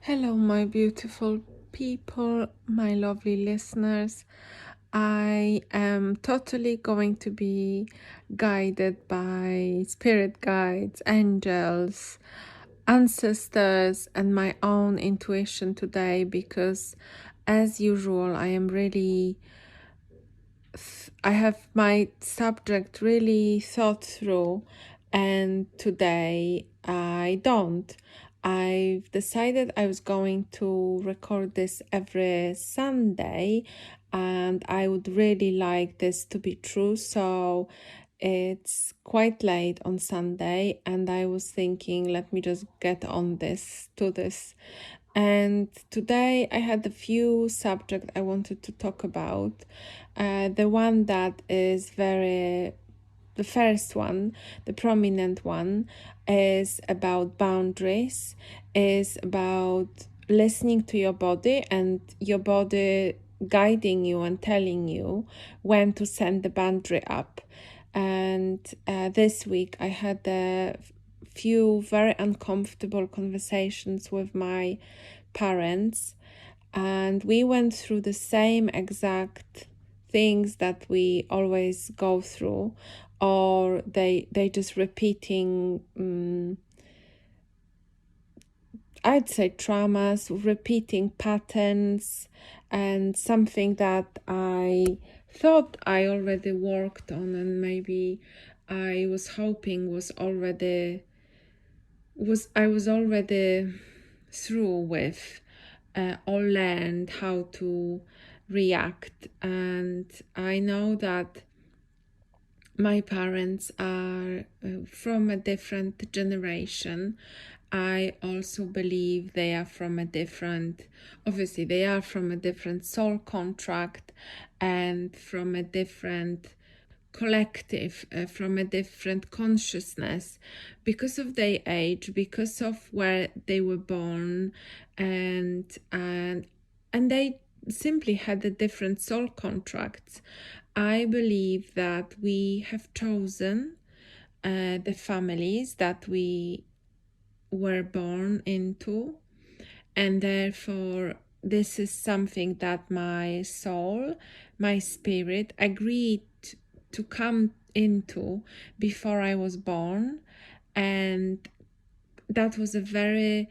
Hello, my beautiful people, my lovely listeners. I am totally going to be guided by spirit guides, angels, ancestors, and my own intuition today because, as usual, I have my subject really thought through, and today I don't. I've decided I was going to record this every Sunday, and I would really like this to be true. So it's quite late on Sunday, and I was thinking, let me just get on this. And today I had a few subjects I wanted to talk about. The one that is the first one, the prominent one, is about boundaries, is about listening to your body and your body guiding you and telling you when to send the boundary up. And this week I had a few very uncomfortable conversations with my parents, and we went through the same exact things that we always go through, or they just repeating I'd say traumas, repeating patterns, and something that I thought I already worked on, and maybe I was hoping I was already through with, or learned how to react. And I know that my parents are from a different generation. I also believe they are from a different, obviously, they are from a different soul contract and from a different collective, from a different consciousness because of their age, because of where they were born, and they simply had a different soul contracts. I believe that we have chosen the families that we were born into, and therefore this is something that my soul, my spirit agreed to come into before I was born. And that was a very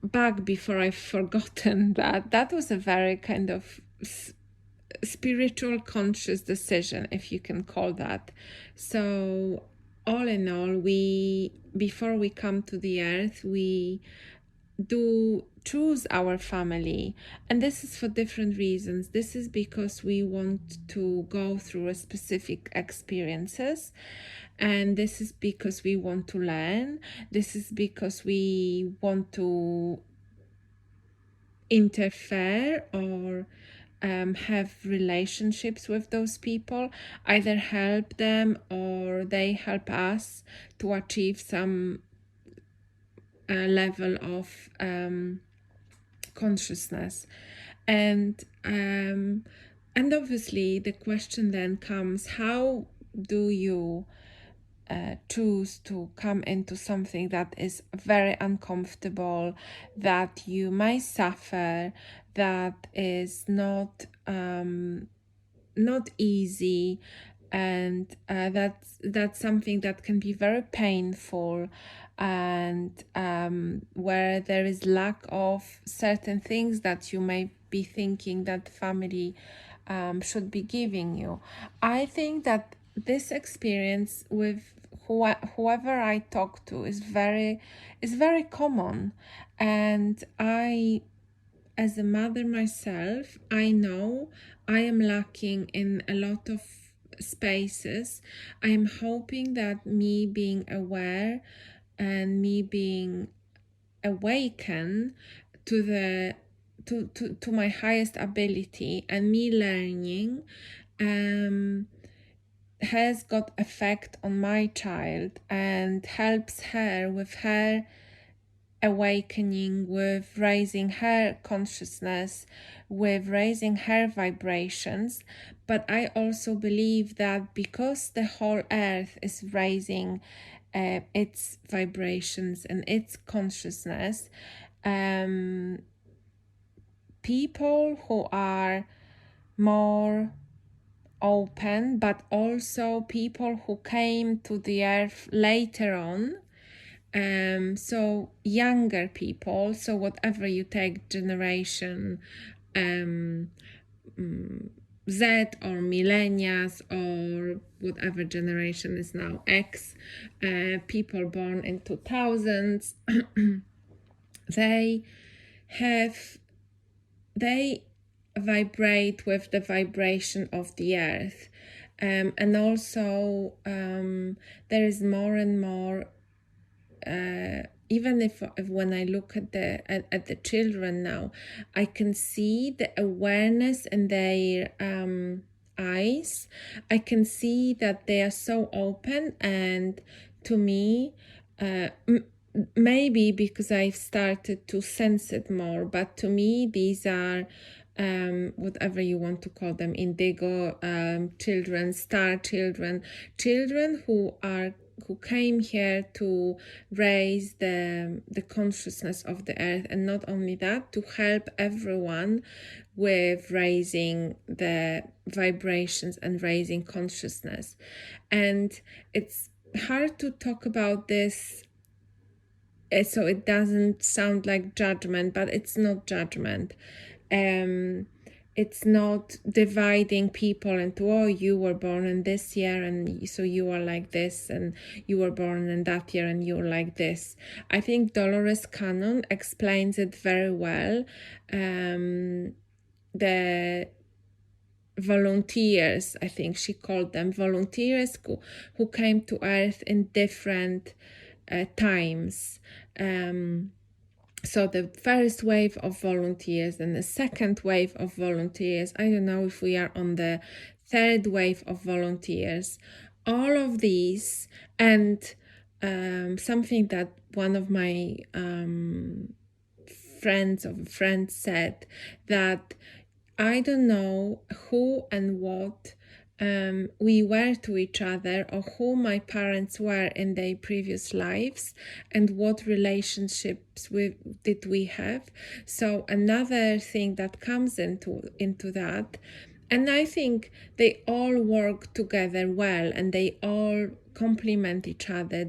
back before I've forgotten that was a very kind of spiritual conscious decision, if you can call that. So all in all, before we come to the earth, we do choose our family, and this is for different reasons. This is because we want to go through a specific experiences, and this is because we want to learn. This is because we want to interfere or have relationships with those people, either help them or they help us to achieve some level of consciousness. And obviously the question then comes, how do you choose to come into something that is very uncomfortable, that you may suffer, that is not easy, and that's something that can be very painful, and where there is lack of certain things that you may be thinking that family should be giving you. I think that this experience with whoever I talk to is very common, and I, as a mother myself, I know I am lacking in a lot of spaces. I am hoping that me being aware and me being awakened to the to my highest ability, and me learning has got effect on my child and helps her with her awakening, with raising her consciousness, with raising her vibrations. But I also believe that because the whole earth is raising its vibrations and its consciousness. People who are more open, but also people who came to the earth later on. So younger people, so whatever you take, generation Z or millennials or whatever generation is now X, people born in 2000s, they vibrate with the vibration of the earth, and also there is more and more, even if when I look at the children now, I can see the awareness in their eyes. I can see that they are so open, and to me, maybe because I've started to sense it more, but to me these are whatever you want to call them, indigo children, star children, children who came here to raise the consciousness of the earth, and not only that, to help everyone with raising the vibrations and raising consciousness. And it's hard to talk about this so it doesn't sound like judgment, but it's not judgment. It's not dividing people into, oh, you were born in this year and so you are like this, and you were born in that year and you're like this. I think Dolores Cannon explains it very well. The volunteers, I think she called them volunteers, who came to Earth in different times. So the first wave of volunteers and the second wave of volunteers, I don't know if we are on the third wave of volunteers. All of these, and something that one of my friends said, that I don't know who and what we were to each other, or who my parents were in their previous lives, and what relationships did we have. So another thing that comes into that, and I think they all work together well, and they all complement each other.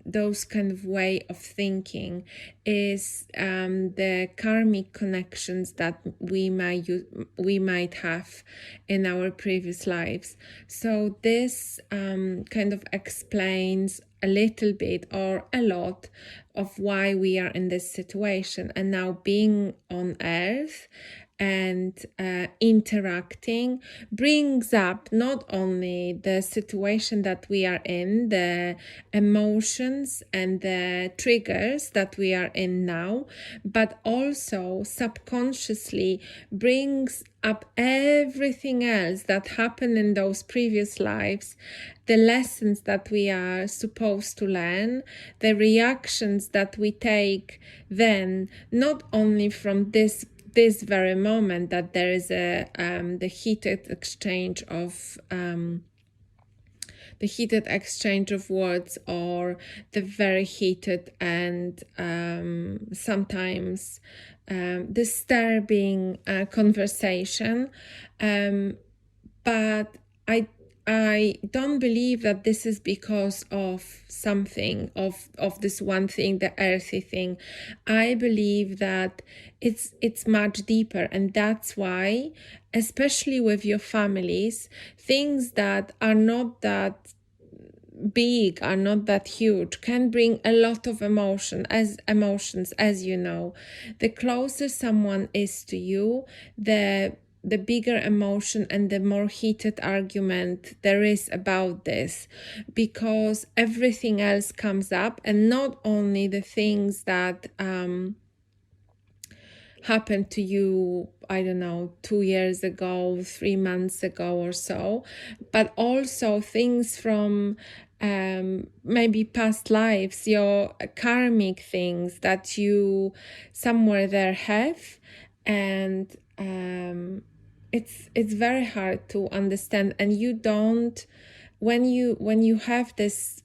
Those kind of way of thinking is the karmic connections that we might have in our previous lives. So this kind of explains a little bit or a lot of why we are in this situation, and now being on Earth and interacting brings up not only the situation that we are in, the emotions and the triggers that we are in now, but also subconsciously brings up everything else that happened in those previous lives, the lessons that we are supposed to learn, the reactions that we take then, not only from this very moment that there is the heated exchange of words, or the very heated and sometimes disturbing conversation, but I don't believe that this is because of something, of this one thing, the earthy thing. I believe that it's much deeper, and that's why, especially with your families, things that are not that big, are not that huge, can bring a lot of emotions, as you know. The closer someone is to you, the bigger emotion and the more heated argument there is about this, because everything else comes up, and not only the things that happened to you, I don't know, 2 years ago, 3 months ago or so, but also things from maybe past lives, your karmic things that you somewhere there have, and it's very hard to understand, and you don't when you have this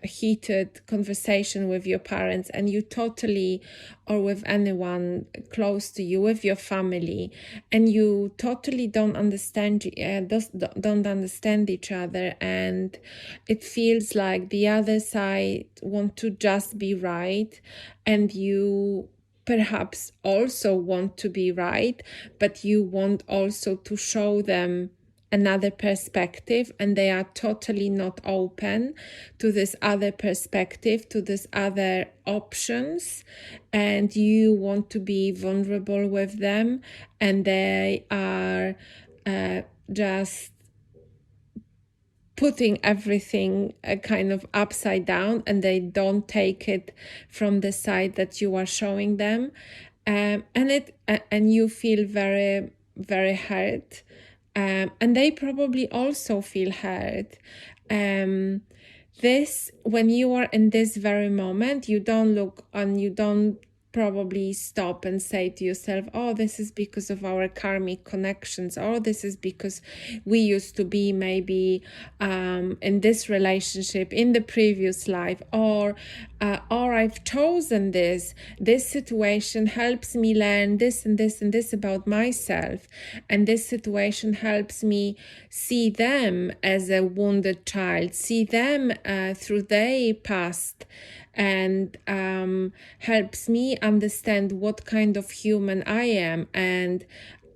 heated conversation with your parents, and you totally, or with anyone close to you, with your family, and you totally don't understand each other, and it feels like the other side want to just be right, and you perhaps also want to be right, but you want also to show them another perspective, and they are totally not open to this other perspective, to this other options, and you want to be vulnerable with them, and they are just putting everything kind of upside down, and they don't take it from the side that you are showing them, and you feel very, very hurt, and they probably also feel hurt. This, when you are in this very moment, you don't look, and you don't probably stop and say to yourself, oh, this is because of our karmic connections, or this is because we used to be maybe in this relationship in the previous life, or I've chosen this situation helps me learn this and this and this about myself, and this situation helps me see them as a wounded child, see them through their past, and helps me understand what kind of human I am. And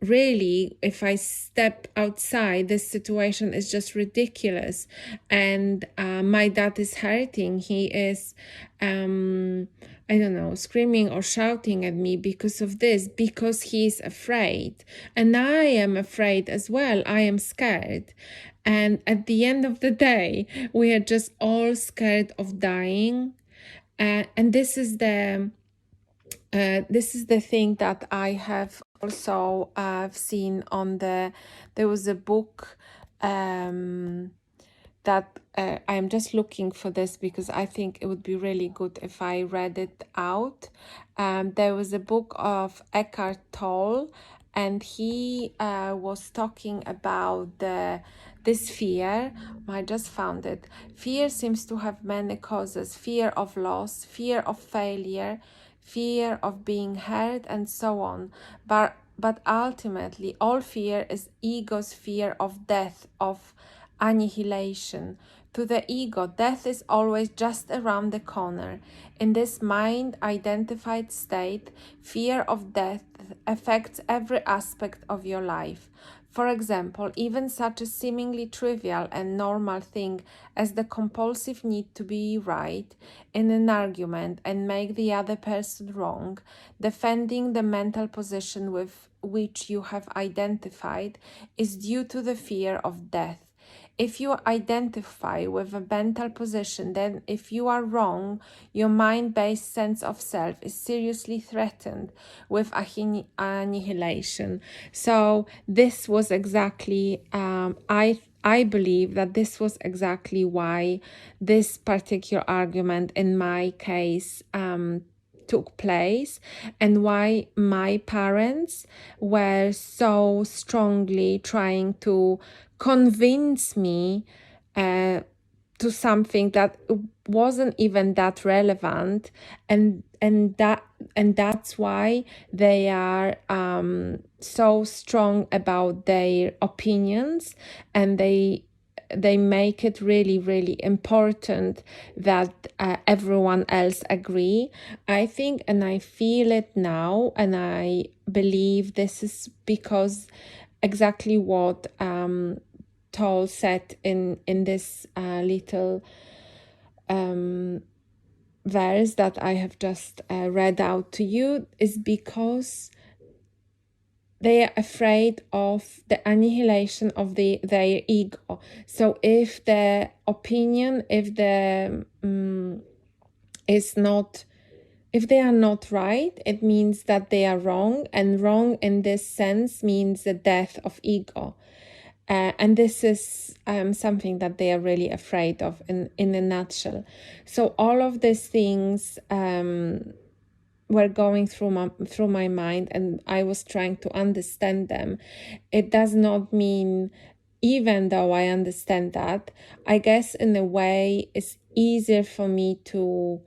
really, if I step outside, this situation is just ridiculous, and my dad is hurting. He is I don't know, screaming or shouting at me because of this, because he's afraid, and I am afraid as well. I am scared, and at the end of the day, we are just all scared of dying. And this is the thing that I have also seen on there was a book that I'm just looking for this because I think it would be really good if I read it out. There was a book of Eckhart Tolle, and he was talking about this fear. I just found it. Fear seems to have many causes: fear of loss, fear of failure, fear of being hurt, and so on. But ultimately, all fear is ego's fear of death, of annihilation. To the ego, death is always just around the corner. In this mind-identified state, fear of death affects every aspect of your life. For example, even such a seemingly trivial and normal thing as the compulsive need to be right in an argument and make the other person wrong, defending the mental position with which you have identified, is due to the fear of death. If you identify with a mental position, then if you are wrong, your mind-based sense of self is seriously threatened with annihilation. So this was exactly, I believe that this was exactly why this particular argument in my case took place, and why my parents were so strongly trying to convince me to something that wasn't even that relevant, and that's why they are so strong about their opinions, and they make it really, really important that everyone else agree. I think, and I feel it now, and I believe this is because exactly what Toll said in this little verse that I have just read out to you, is because they are afraid of the annihilation of their ego. So if the opinion, if the if they are not right, it means that they are wrong, and wrong in this sense means the death of ego. And this is something that they are really afraid of in a nutshell. So all of these things were going through my mind, and I was trying to understand them. It does not mean even though I understand that, I guess in a way it's easier for me to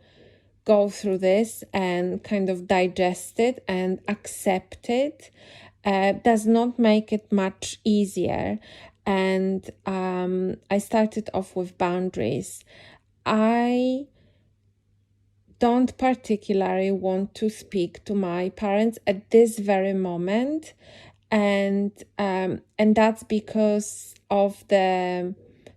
go through this and kind of digest it and accept it. Does not make it much easier. And I started off with boundaries. I don't particularly want to speak to my parents at this very moment, and that's because of the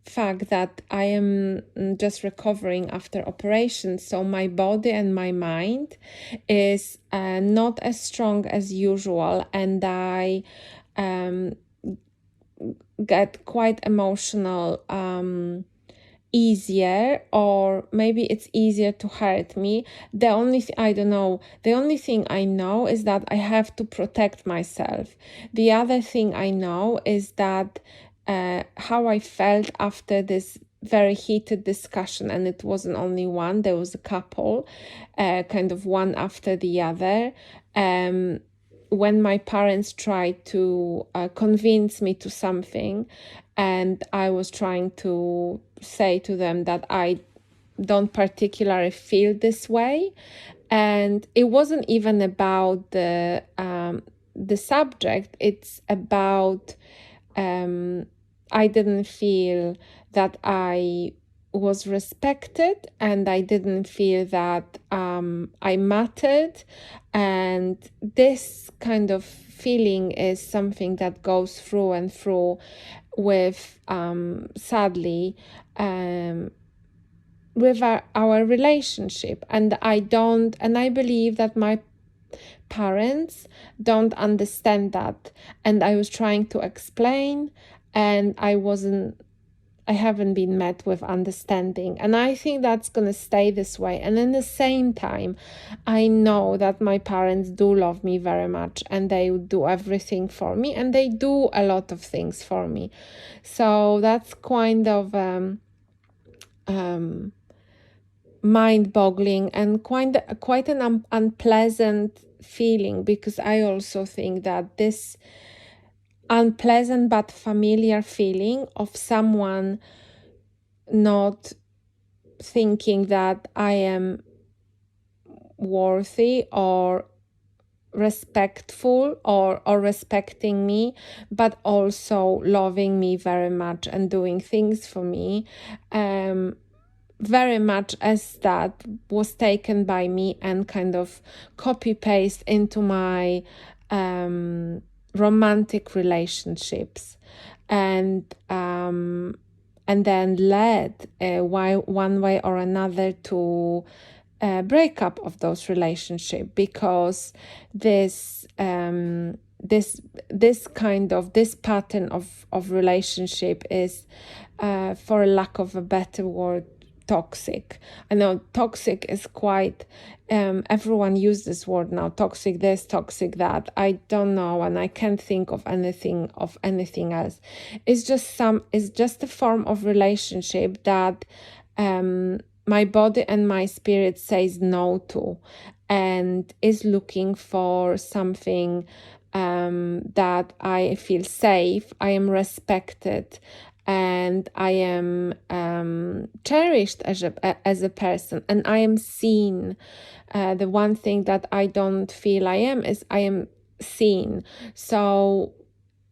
fact that I am just recovering after operation, so my body and my mind is not as strong as usual, and I get quite emotional easier, or maybe it's easier to hurt me. The only thing I know is that I have to protect myself. The other thing I know is that how I felt after this very heated discussion, and it wasn't only one, there was a couple, kind of one after the other, when my parents tried to convince me to something, and I was trying to say to them that I don't particularly feel this way. And it wasn't even about the subject, it's about I didn't feel that I was respected, and I didn't feel that I mattered. And this kind of feeling is something that goes through and through with sadly with our relationship. And I believe that my parents don't understand that, and I was trying to explain, and I haven't been met with understanding. And I think that's going to stay this way. And in the same time, I know that my parents do love me very much, and they do everything for me, and they do a lot of things for me. So that's kind of mind-boggling and quite an unpleasant feeling, because I also think that this unpleasant but familiar feeling of someone not thinking that I am worthy or respectful or respecting me, but also loving me very much and doing things for me, very much as that was taken by me and kind of copy paste into my romantic relationships, and then led one way or another to breakup of those relationships, because this kind of this pattern of relationship is, for a lack of a better word, toxic. I know toxic is quite everyone uses this word now, toxic this, toxic that. I don't know, and I can't think of anything else. It's just a form of relationship that my body and my spirit says no to, and is looking for something that I feel safe, I am respected, and I am cherished as a person, and I am seen. The one thing that I don't feel I am is I am seen. So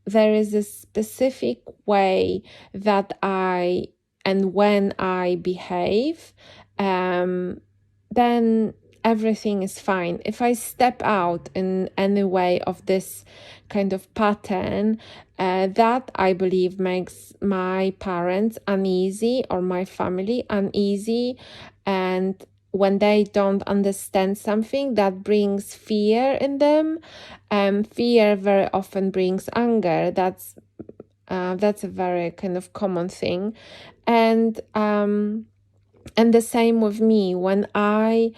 there is a specific way that I and when I behave, then everything is fine. If I step out in any way of this kind of pattern, that I believe makes my parents uneasy or my family uneasy. And when they don't understand something, that brings fear in them. Fear very often brings anger. That's a very kind of common thing. And the same with me. When I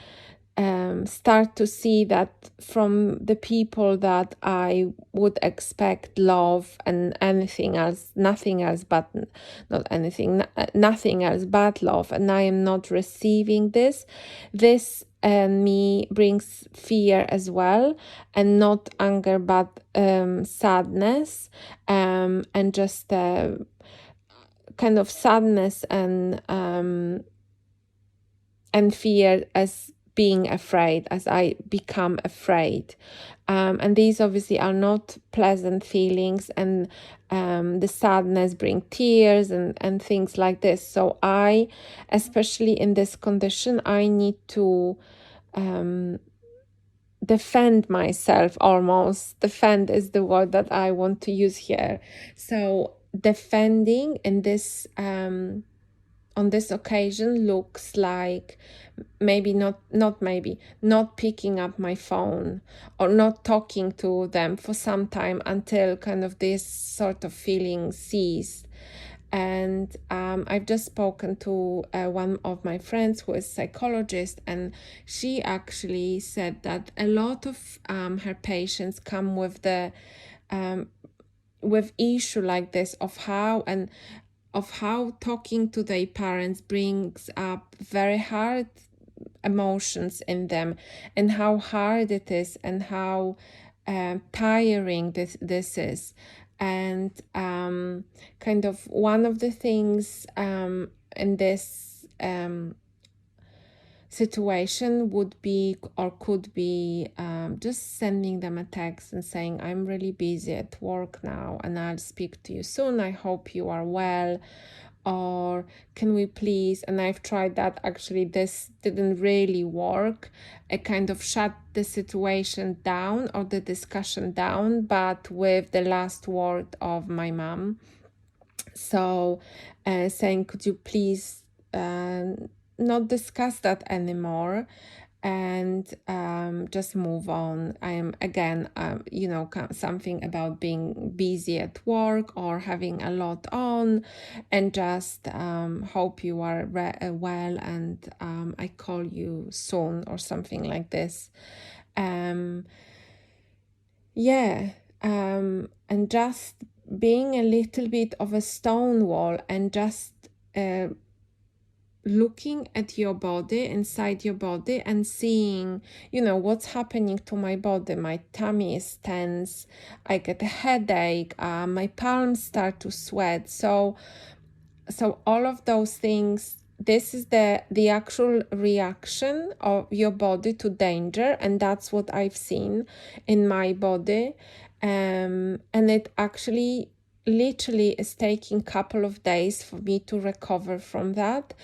start to see that from the people that I would expect love and anything else, nothing else but not anything, nothing else but love, and I am not receiving this. This and me brings fear as well, and not anger but sadness, and just kind of sadness and fear as being afraid, as I become afraid. And these obviously are not pleasant feelings, and the sadness bring tears and things like this. So I, especially in this condition, I need to defend myself almost. Defend is the word that I want to use here. So defending in this on this occasion looks like not picking up my phone or not talking to them for some time until kind of this sort of feeling ceased. And I've just spoken to one of my friends who is a psychologist, and she actually said that a lot of her patients come with the with issue like this of how talking to their parents brings up very hard emotions in them, and how hard it is, and how tiring this is. And kind of one of the things in this situation would be, or could be, just sending them a text and saying, I'm really busy at work now and I'll speak to you soon. I hope you are well. Or can we please, and I've tried that, actually this didn't really work. I kind of shut the situation down or the discussion down, but with the last word of my mom. So saying, could you please not discuss that anymore, and just move on. I am again, something about being busy at work or having a lot on, and just hope you are well, and I call you soon, or something like this. And just being a little bit of a stone wall, and just looking at your body, inside your body, and seeing, what's happening to my body. My tummy is tense, I get a headache, my palms start to sweat. So all of those things, this is the actual reaction of your body to danger, and that's what I've seen in my body. And it actually literally is taking a couple of days for me to recover from that,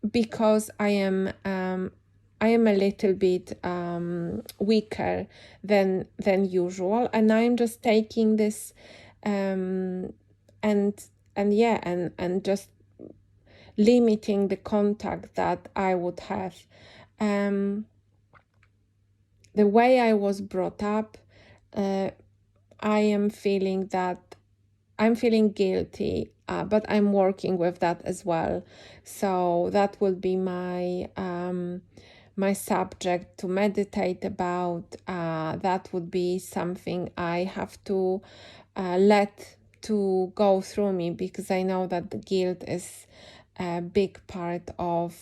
because I am a little bit weaker than usual, and I'm just taking this and just limiting the contact that I would have. The way I was brought up, I am feeling that I'm feeling guilty, but I'm working with that as well. So that will be my my subject to meditate about. That would be something I have to let to go through me, because I know that the guilt is a big part of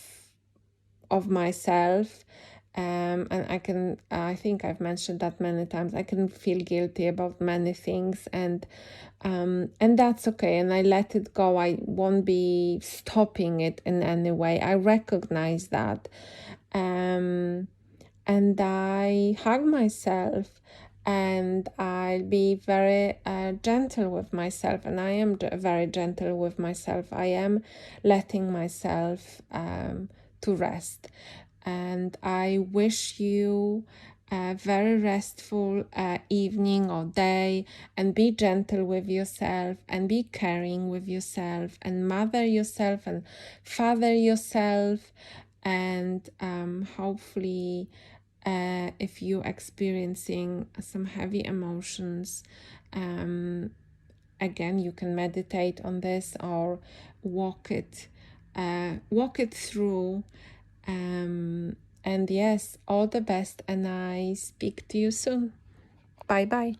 myself. And I think I've mentioned that many times. I can feel guilty about many things, and that's okay. And I let it go. I won't be stopping it in any way. I recognize that. And I hug myself, and I'll be very gentle with myself. And I am very gentle with myself. I am letting myself to rest. And I wish you a very restful evening or day, and be gentle with yourself, and be caring with yourself, and mother yourself, and father yourself. And hopefully, if you're experiencing some heavy emotions, again, you can meditate on this, or walk it through, and And yes, all the best, and I speak to you soon. Bye bye.